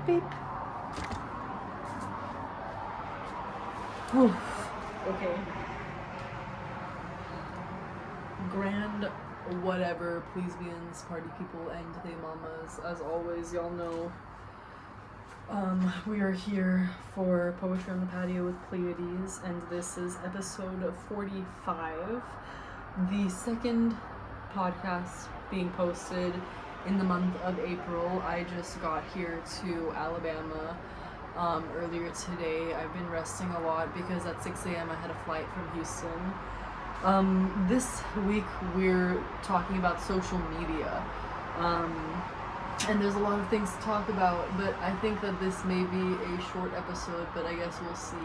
Beep. Whew. Okay. Grand whatever, please beans, party people, and they mamas. As always, y'all know we are here for Poetry on the Patio with Pleiades, and this is episode 45, the second podcast being posted in the month of April. I just got here to Alabama earlier today. I've been resting a lot because at 6 a.m. I had a flight from Houston. This week we're talking about social media. And there's a lot of things to talk about, but I think that this may be a short episode, but I guess we'll see.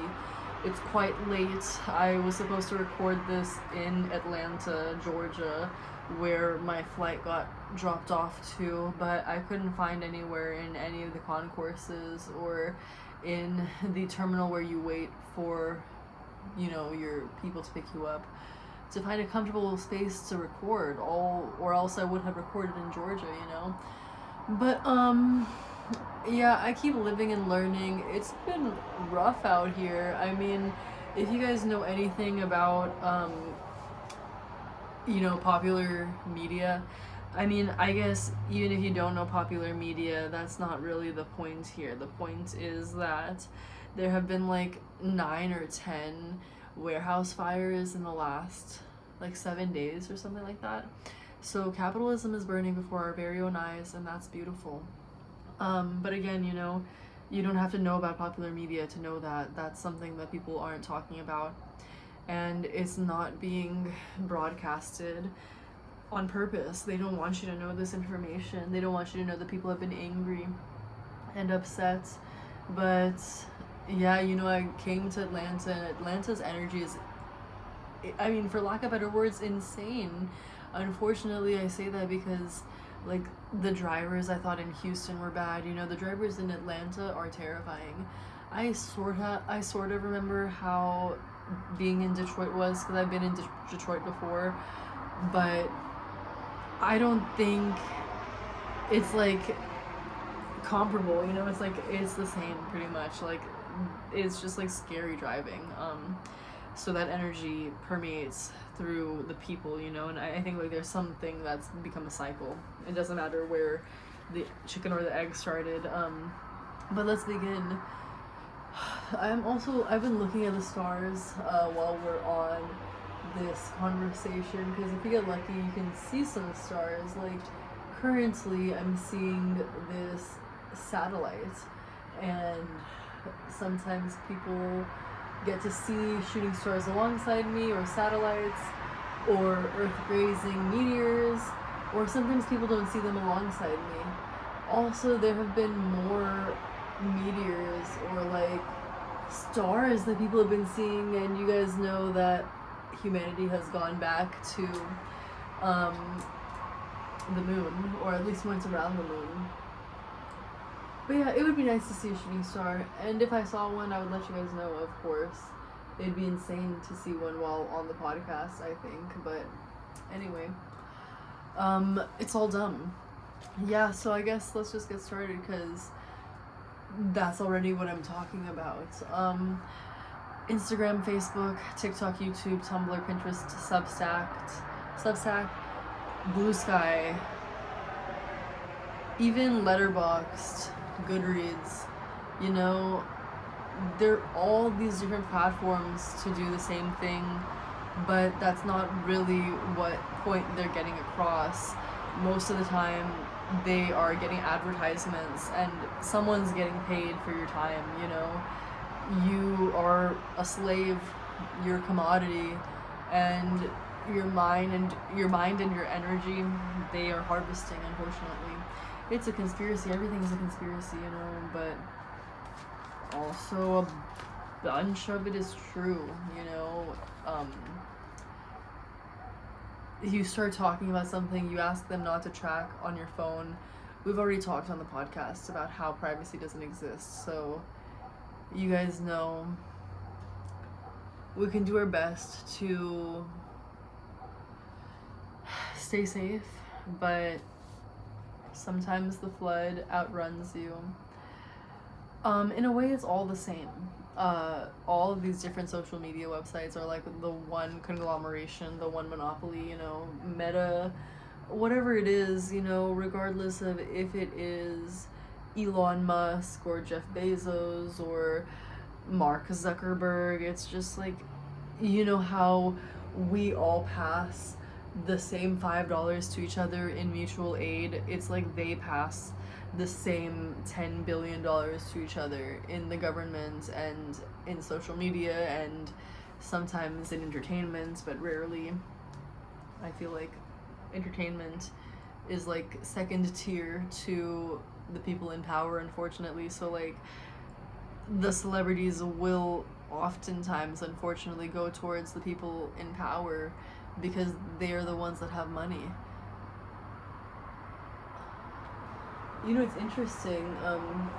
It's quite late. I was supposed to record this in Atlanta, Georgia, where my flight got dropped off to, but I couldn't find anywhere in any of the concourses or in the terminal where you wait for, your people to pick you up, to find a comfortable space to record, or else I would have recorded in Georgia, But, yeah, I keep living and learning. It's been rough out here. I mean, if you guys know anything about, popular media, I mean, I guess even if you don't know popular media, that's not really the point here. The point is that there have been 9 or 10 warehouse fires in the last 7 days or something like that. So capitalism is burning before our very own eyes, and that's beautiful. But again, you don't have to know about popular media to know that that's something that people aren't talking about, and it's not being broadcasted on purpose. They don't want you to know this information. They don't want you to know that people have been angry and upset. But yeah, I came to Atlanta, and Atlanta's energy is, I mean, for lack of better words, insane. Unfortunately, I say that because the drivers I thought in Houston were bad. The drivers in Atlanta are terrifying. I sort of remember how being in Detroit was, because I've been in Detroit before, but I don't think it's comparable. It's the same pretty much. It's just scary driving. So that energy permeates through the people, and I think there's something that's become a cycle. It doesn't matter where the chicken or the egg started. But let's begin. I've been looking at the stars while we're on this conversation, because if you get lucky, you can see some stars. Currently, I'm seeing this satellite, and sometimes people get to see shooting stars alongside me, or satellites, or Earth-grazing meteors, or sometimes people don't see them alongside me. Also, there have been more meteors or stars that people have been seeing, and you guys know that humanity has gone back to the moon, or at least went around the moon. But yeah, it would be nice to see a shooting star, and if I saw one, I would let you guys know, of course. It'd be insane to see one while on the podcast, I think, but anyway. It's all dumb. Yeah, so I guess let's just get started, because that's already what I'm talking about. Instagram, Facebook, TikTok, YouTube, Tumblr, Pinterest, Substack, Blue Sky, even Letterboxd, Goodreads, they're all these different platforms to do the same thing, but that's not really what point they're getting across. Most of the time, they are getting advertisements, and someone's getting paid for your time, You are a slave, you're a commodity, and your mind and your energy, they are harvesting, unfortunately. It's a conspiracy. Everything's a conspiracy, but also a bunch of it is true, You start talking about something, you ask them not to track on your phone. We've already talked on the podcast about how privacy doesn't exist, so you guys know we can do our best to stay safe, but sometimes the flood outruns you. In a way, it's all the same. All of these different social media websites are like the one conglomeration, the one monopoly, you know, Meta, whatever it is, you know, regardless of if it is Elon Musk or Jeff Bezos or Mark Zuckerberg. It's just like, you know, how we all pass the same $5 to each other in mutual aid. It's like they pass the same $10 billion to each other in the government and in social media and sometimes in entertainment, but rarely. I feel like entertainment is like second tier to the people in power, unfortunately. So like the celebrities will oftentimes, unfortunately, go towards the people in power because they are the ones that have money. You know, it's interesting.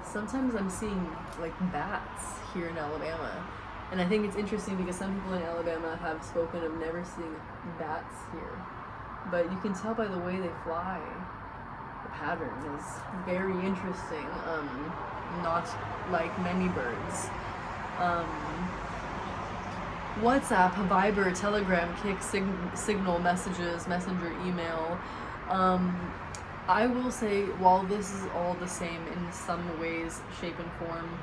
Sometimes I'm seeing like bats here in Alabama, and I think it's interesting because some people in Alabama have spoken of never seeing bats here, but you can tell by the way they fly. The pattern is very interesting. Not like many birds. WhatsApp, Viber, Telegram, Kik, Signal, Messages, Messenger, email. I will say, while this is all the same in some ways, shape, and form,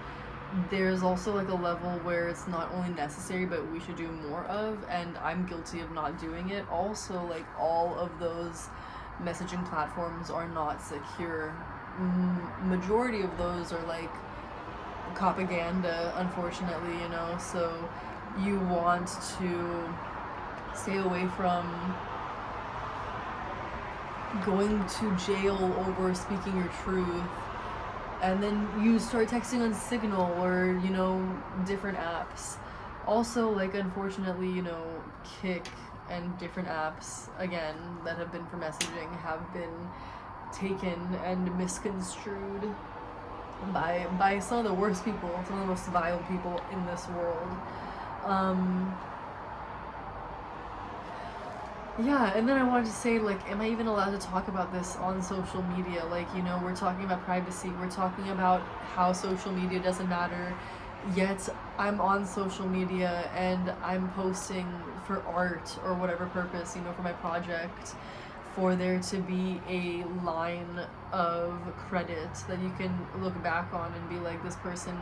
there's also like a level where it's not only necessary, but we should do more of, and I'm guilty of not doing it. Also, like, all of those messaging platforms are not secure. Majority of those are like propaganda, unfortunately, you know, so you want to stay away from going to jail over speaking your truth, and then you start texting on Signal or, you know, different apps. Also, like, unfortunately, you know, Kik and different apps, again, that have been for messaging have been taken and misconstrued by some of the worst people, some of the most vile people in this world. Yeah, and then I wanted to say, like, am I even allowed to talk about this on social media? Like, you know, we're talking about privacy, we're talking about how social media doesn't matter, yet I'm on social media and I'm posting for art or whatever purpose, you know, for my project, for there to be a line of credit that you can look back on and be like, this person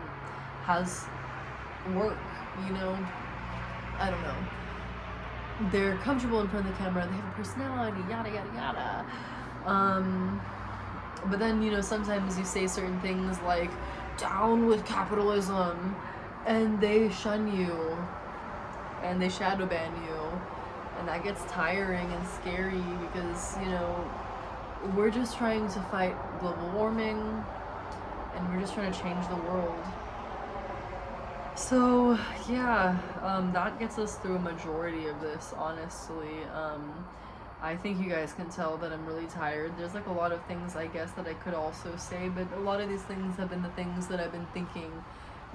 has work, you know? I don't know. They're comfortable in front of the camera, they have a personality, yada yada yada. But then, you know, sometimes you say certain things like, down with capitalism, and they shun you, and they shadow ban you, and that gets tiring and scary because, you know, we're just trying to fight global warming, and we're just trying to change the world. So, yeah, that gets us through a majority of this, honestly. I think you guys can tell that I'm really tired. There's like a lot of things, I guess, that I could also say, but a lot of these things have been the things that I've been thinking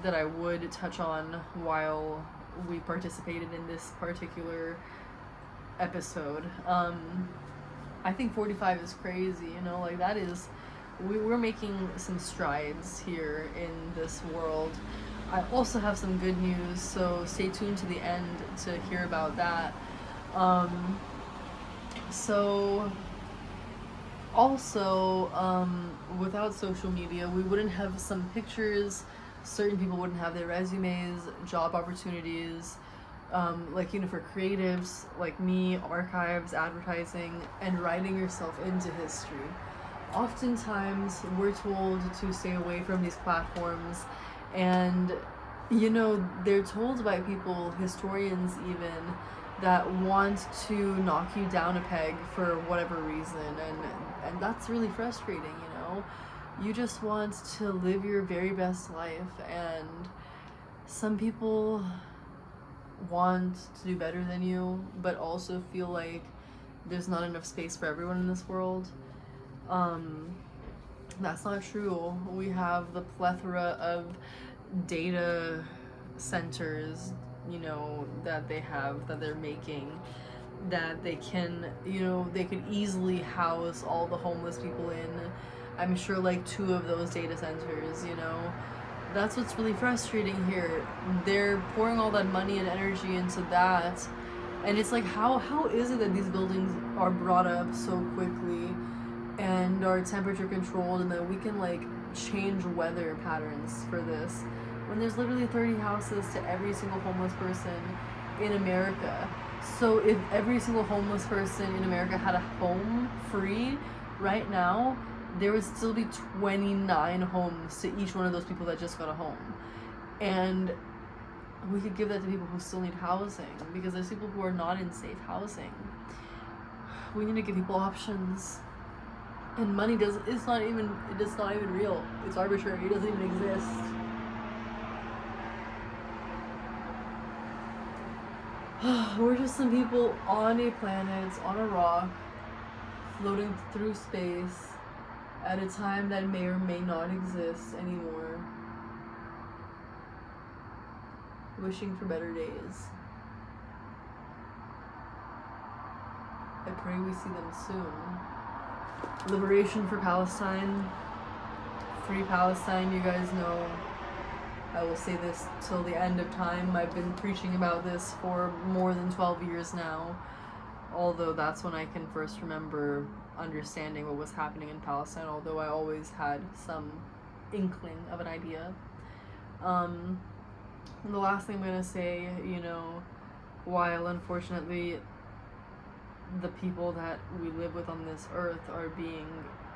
that I would touch on while we participated in this particular episode. I think 45 is crazy, you know, like that is, we're making some strides here in this world. I also have some good news, so stay tuned to the end to hear about that. So also, without social media, we wouldn't have some pictures, certain people wouldn't have their resumes, job opportunities, like, you know, for creatives like me, archives, advertising, and writing yourself into history. Oftentimes, we're told to stay away from these platforms, and, you know, they're told by people, historians even, that want to knock you down a peg for whatever reason, and that's really frustrating, you know? You just want to live your very best life, and some people want to do better than you, but also feel like there's not enough space for everyone in this world. That's not true. We have the plethora of data centers, you know, that they're making, that they can, you know, they could easily house all the homeless people in. I'm sure like 2 of those data centers, you know, that's what's really frustrating here. They're pouring all that money and energy into that, and it's like, how is it that these buildings are brought up so quickly and are temperature controlled, and that we can like change weather patterns for this, when there's literally 30 houses to every single homeless person in America? So if every single homeless person in America had a home free right now, there would still be 29 homes to each one of those people that just got a home. And we could give that to people who still need housing, because there's people who are not in safe housing. We need to give people options. And money it's not even real. It's arbitrary. It doesn't even exist. We're just some people on a planet, on a rock, floating through space at a time that may or may not exist anymore, wishing for better days. I pray we see them soon. Liberation for Palestine. Free Palestine. You guys know I will say this till the end of time. I've been preaching about this for more than 12 years now, although that's when I can first remember understanding what was happening in Palestine, although I always had some inkling of an idea. And the last thing I'm going to say, while unfortunately the people that we live with on this earth are being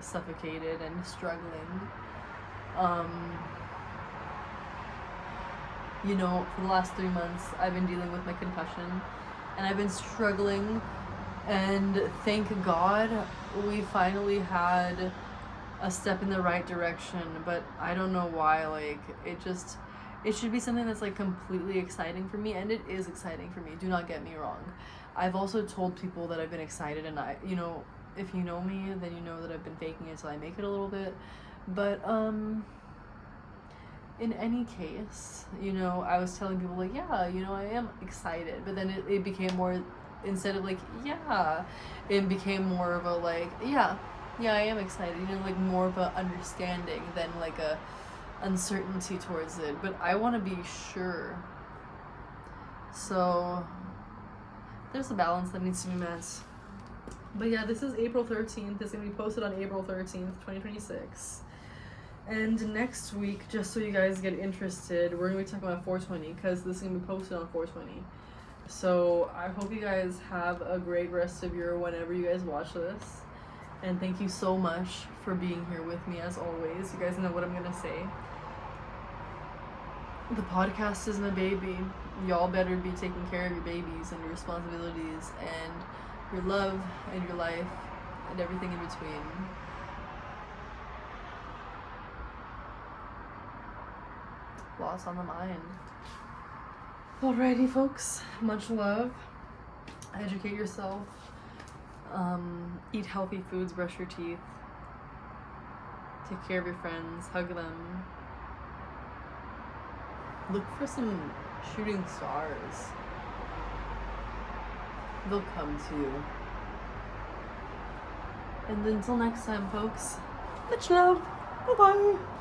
suffocated and struggling, for the last 3 months I've been dealing with my concussion, and I've been struggling, and thank God we finally had a step in the right direction. But I don't know why, like, it should be something that's like completely exciting for me, and it is exciting for me, do not get me wrong. I've also told people that I've been excited, and if you know me, then you know that I've been faking it till I make it a little bit. But in any case, I was telling people like, yeah, I am excited, but then it became more, instead of like, yeah, it became more of a like, yeah, I am excited, like more of a understanding than like a uncertainty towards it. But I want to be sure. So there's a balance that needs to be met. But yeah, this is April 13th. It's going to be posted on April 13th, 2026. And next week, just so you guys get interested, we're going to be talking about 420, because this is going to be posted on 420. So I hope you guys have a great rest of your whenever you guys watch this. And thank you so much for being here with me, as always. You guys know what I'm going to say. The podcast is my baby. Y'all better be taking care of your babies and your responsibilities and your love and your life and everything in between. Lots on the mind. Alrighty, folks. Much love. Educate yourself. Eat healthy foods. Brush your teeth. Take care of your friends. Hug them. Look for some shooting stars. They'll come to you. And until next time, folks. Much love. Bye-bye.